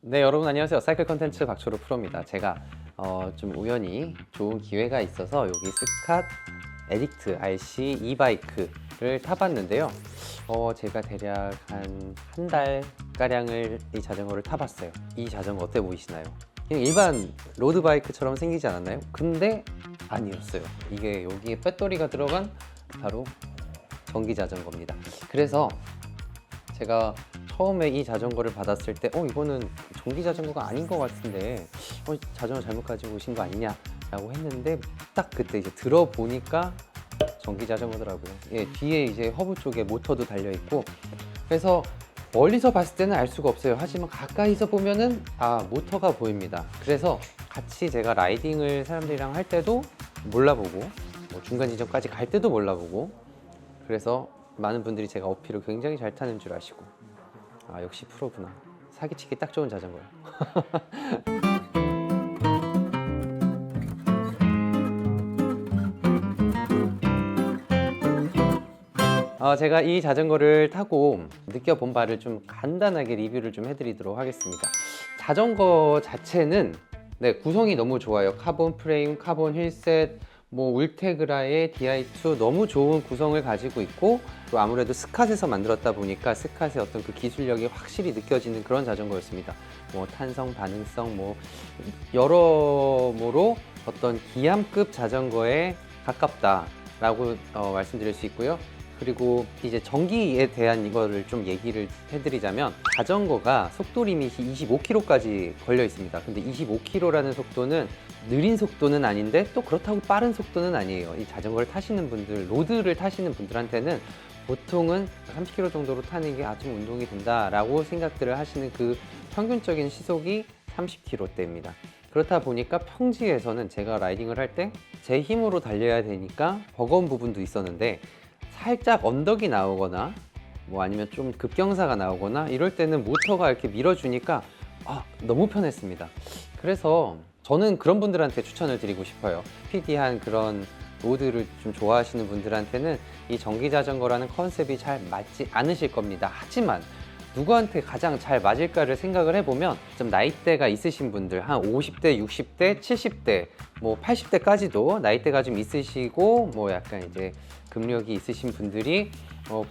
네, 여러분 안녕하세요. 사이클 컨텐츠 박초로 프로입니다. 제가 좀 우연히 좋은 기회가 있어서 여기 스캇 에딕트 RC 이바이크를 타봤는데요. 제가 대략 한 달 가량을 이 자전거를 타봤어요. 이 자전거 어때 보이시나요? 그냥 일반 로드바이크처럼 생기지 않았나요? 근데 아니었어요. 이게 여기에 배터리가 들어간 바로 전기 자전거입니다. 그래서 제가 처음에 이 자전거를 받았을 때 이거는 전기 자전거가 아닌 것 같은데 자전거 잘못 가지고 오신 거 아니냐 라고 했는데, 딱 그때 이제 들어보니까 전기 자전거더라고요. 예, 뒤에 이제 허브 쪽에 모터도 달려 있고, 그래서 멀리서 봤을 때는 알 수가 없어요. 하지만 가까이서 보면은 모터가 보입니다. 그래서 같이 제가 라이딩을 사람들이랑 할 때도 몰라보고, 중간 지점까지 갈 때도 몰라보고, 그래서 많은 분들이 제가 어필을 굉장히 잘 타는 줄 아시고, 역시 프로구나. 사기치기 딱 좋은 자전거예요. 제가 이 자전거를 타고 느껴본 바를 좀 간단하게 리뷰를 좀 해드리도록 하겠습니다. 자전거 자체는 구성이 너무 좋아요. 카본 프레임, 카본 휠셋, 울테그라의 DI2 너무 좋은 구성을 가지고 있고, 또 아무래도 스캇에서 만들었다 보니까 스캇의 어떤 그 기술력이 확실히 느껴지는 그런 자전거였습니다. 탄성, 반응성, 여러모로 어떤 기암급 자전거에 가깝다라고 말씀드릴 수 있고요. 그리고 이제 전기에 대한 이거를 좀 얘기를 해드리자면, 자전거가 속도 리밋이 25km까지 걸려 있습니다. 근데 25km라는 속도는 느린 속도는 아닌데 또 그렇다고 빠른 속도는 아니에요. 이 자전거를 타시는 분들, 로드를 타시는 분들한테는 보통은 30km 정도로 타는 게 좀 운동이 된다라고 생각들을 하시는 그 평균적인 시속이 30km대입니다. 그렇다 보니까 평지에서는 제가 라이딩을 할 때 제 힘으로 달려야 되니까 버거운 부분도 있었는데, 살짝 언덕이 나오거나 아니면 좀 급경사가 나오거나 이럴 때는 모터가 이렇게 밀어주니까 너무 편했습니다. 그래서 저는 그런 분들한테 추천을 드리고 싶어요. 스피디한 그런 로드를 좀 좋아하시는 분들한테는 이 전기 자전거라는 컨셉이 잘 맞지 않으실 겁니다. 하지만 누구한테 가장 잘 맞을까를 생각을 해보면, 좀 나이대가 있으신 분들, 한 50대, 60대, 70대, 80대까지도 나이대가 좀 있으시고 약간 이제 근력이 있으신 분들이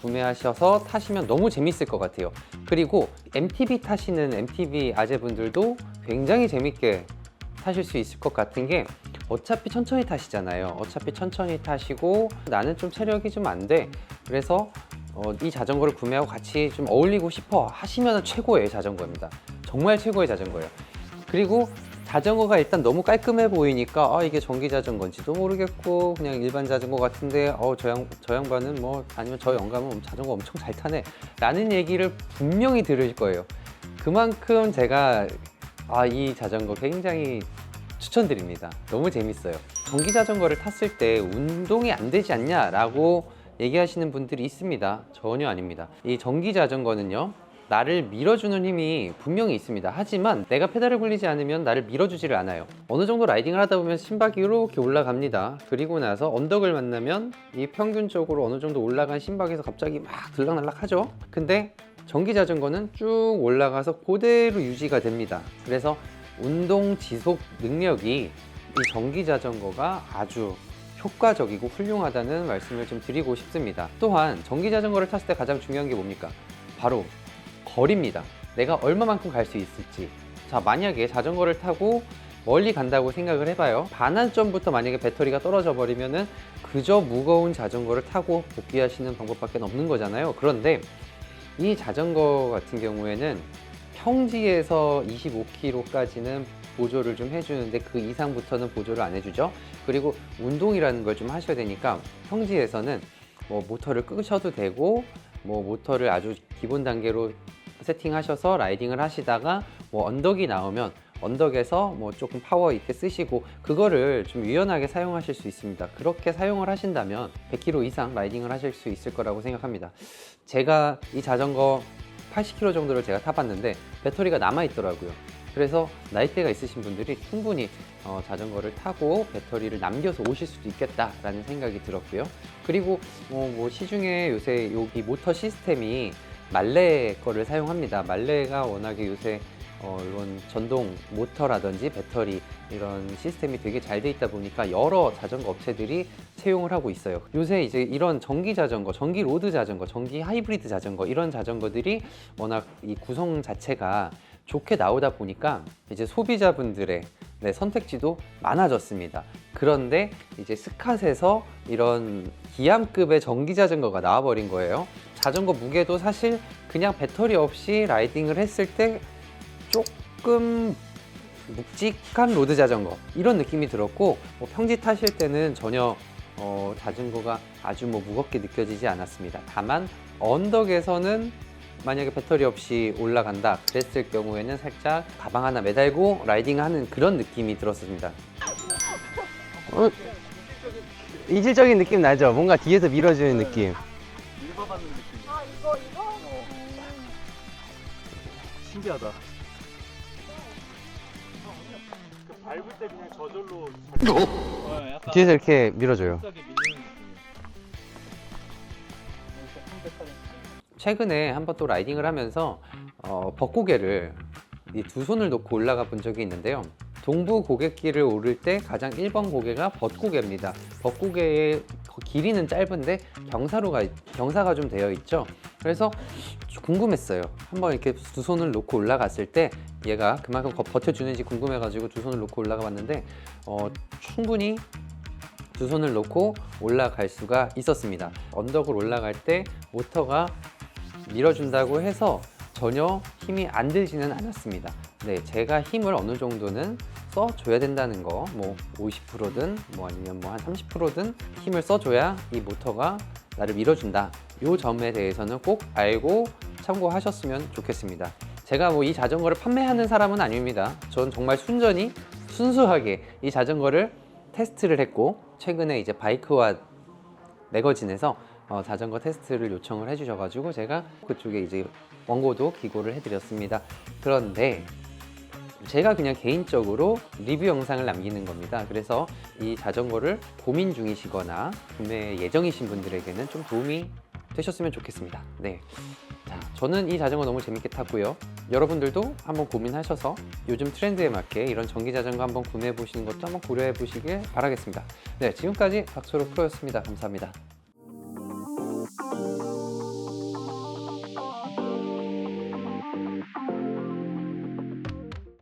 구매하셔서 타시면 너무 재밌을 것 같아요. 그리고 MTB 타시는 MTB 아재분들도 굉장히 재밌게 타실 수 있을 것 같은 게, 어차피 천천히 타시잖아요. 어차피 천천히 타시고 나는 좀 체력이 좀 안 돼, 그래서 이 자전거를 구매하고 같이 좀 어울리고 싶어 하시면 최고의 자전거입니다. 정말 최고의 자전거예요. 그리고 자전거가 일단 너무 깔끔해 보이니까 이게 전기 자전거인지도 모르겠고 그냥 일반 자전거 같은데 저 양반은 아니면 저 영감은 자전거 엄청 잘 타네 라는 얘기를 분명히 들으실 거예요. 그만큼 제가 이 자전거 굉장히 추천드립니다. 너무 재밌어요. 전기 자전거를 탔을 때 운동이 안 되지 않냐 라고 얘기하시는 분들이 있습니다. 전혀 아닙니다. 이 전기 자전거는요, 나를 밀어주는 힘이 분명히 있습니다. 하지만 내가 페달을 굴리지 않으면 나를 밀어주지를 않아요. 어느 정도 라이딩을 하다 보면 심박이 이렇게 올라갑니다. 그리고 나서 언덕을 만나면 이 평균적으로 어느 정도 올라간 심박에서 갑자기 막 들락날락 하죠. 근데 전기 자전거는 쭉 올라가서 그대로 유지가 됩니다. 그래서 운동 지속 능력이 이 전기 자전거가 아주 효과적이고 훌륭하다는 말씀을 좀 드리고 싶습니다. 또한 전기 자전거를 탔을 때 가장 중요한 게 뭡니까? 바로 거리입니다. 내가 얼마만큼 갈 수 있을지. 자, 만약에 자전거를 타고 멀리 간다고 생각을 해봐요. 반환점부터 만약에 배터리가 떨어져 버리면은 그저 무거운 자전거를 타고 복귀하시는 방법밖에 없는 거잖아요. 그런데 이 자전거 같은 경우에는 평지에서 25km까지는 보조를 좀 해주는데 그 이상부터는 보조를 안 해주죠. 그리고 운동이라는 걸 좀 하셔야 되니까 평지에서는 모터를 끄셔도 되고 모터를 아주 기본 단계로 세팅하셔서 라이딩을 하시다가 언덕이 나오면 언덕에서 조금 파워 있게 쓰시고 그거를 좀 유연하게 사용하실 수 있습니다. 그렇게 사용을 하신다면 100km 이상 라이딩을 하실 수 있을 거라고 생각합니다. 제가 이 자전거 80km 정도를 제가 타봤는데 배터리가 남아 있더라고요. 그래서 나이대가 있으신 분들이 충분히 자전거를 타고 배터리를 남겨서 오실 수도 있겠다라는 생각이 들었고요. 그리고 시중에 요새 여기 모터 시스템이 말레 거를 사용합니다. 말레가 워낙에 요새 이런 전동 모터라든지 배터리 이런 시스템이 되게 잘 돼 있다 보니까 여러 자전거 업체들이 채용을 하고 있어요. 요새 이제 이런 전기 자전거, 전기 로드 자전거, 전기 하이브리드 자전거 이런 자전거들이 워낙 이 구성 자체가 좋게 나오다 보니까 이제 소비자분들의 선택지도 많아졌습니다. 그런데 이제 스캇에서 이런 기암급의 전기 자전거가 나와버린 거예요. 자전거 무게도 사실 그냥 배터리 없이 라이딩을 했을 때 조금 묵직한 로드 자전거 이런 느낌이 들었고, 뭐 평지 타실 때는 전혀 자전거가 아주 무겁게 느껴지지 않았습니다. 다만 언덕에서는 만약에 배터리 없이 올라간다 그랬을 경우에는 살짝 가방 하나 매달고 라이딩하는 그런 느낌이 들었습니다. 이질적인 느낌 나죠? 뭔가 뒤에서 밀어주는 느낌. 밀어받는 느낌. 아, 이거? 신기하다. 그 밟을 때 그냥 저절로 약간 뒤에서 이렇게 밀어줘요. 비싸게 밀리는 느낌. 최근에 한번 또 라이딩을 하면서 벚고개를 이 두 손을 놓고 올라가 본 적이 있는데요. 동부 고갯길을 오를 때 가장 1번 고개가 벚고개입니다. 벚고개의 길이는 짧은데 경사가 좀 되어 있죠. 그래서 궁금했어요. 한번 이렇게 두 손을 놓고 올라갔을 때 얘가 그만큼 버텨주는지 궁금해가지고 두 손을 놓고 올라가 봤는데 충분히 두 손을 놓고 올라갈 수가 있었습니다. 언덕을 올라갈 때 모터가 밀어준다고 해서 전혀 힘이 안 들지는 않았습니다. 네, 제가 힘을 어느 정도는 써줘야 된다는 거, 뭐 50%든 뭐 아니면 뭐 한 30%든 힘을 써줘야 이 모터가 나를 밀어준다. 이 점에 대해서는 꼭 알고 참고하셨으면 좋겠습니다. 제가 뭐 이 자전거를 판매하는 사람은 아닙니다. 전 정말 순수하게 이 자전거를 테스트를 했고, 최근에 이제 바이크와 매거진에서 자전거 테스트를 요청을 해주셔가지고 제가 그쪽에 이제 원고도 기고를 해드렸습니다. 그런데 제가 그냥 개인적으로 리뷰 영상을 남기는 겁니다. 그래서 이 자전거를 고민 중이시거나 구매 예정이신 분들에게는 좀 도움이 되셨으면 좋겠습니다. 네. 자, 저는 이 자전거 너무 재밌게 탔고요. 여러분들도 한번 고민하셔서 요즘 트렌드에 맞게 이런 전기 자전거 한번 구매해 보시는 것도 한번 고려해 보시길 바라겠습니다. 네, 지금까지 박철호 프로였습니다. 감사합니다.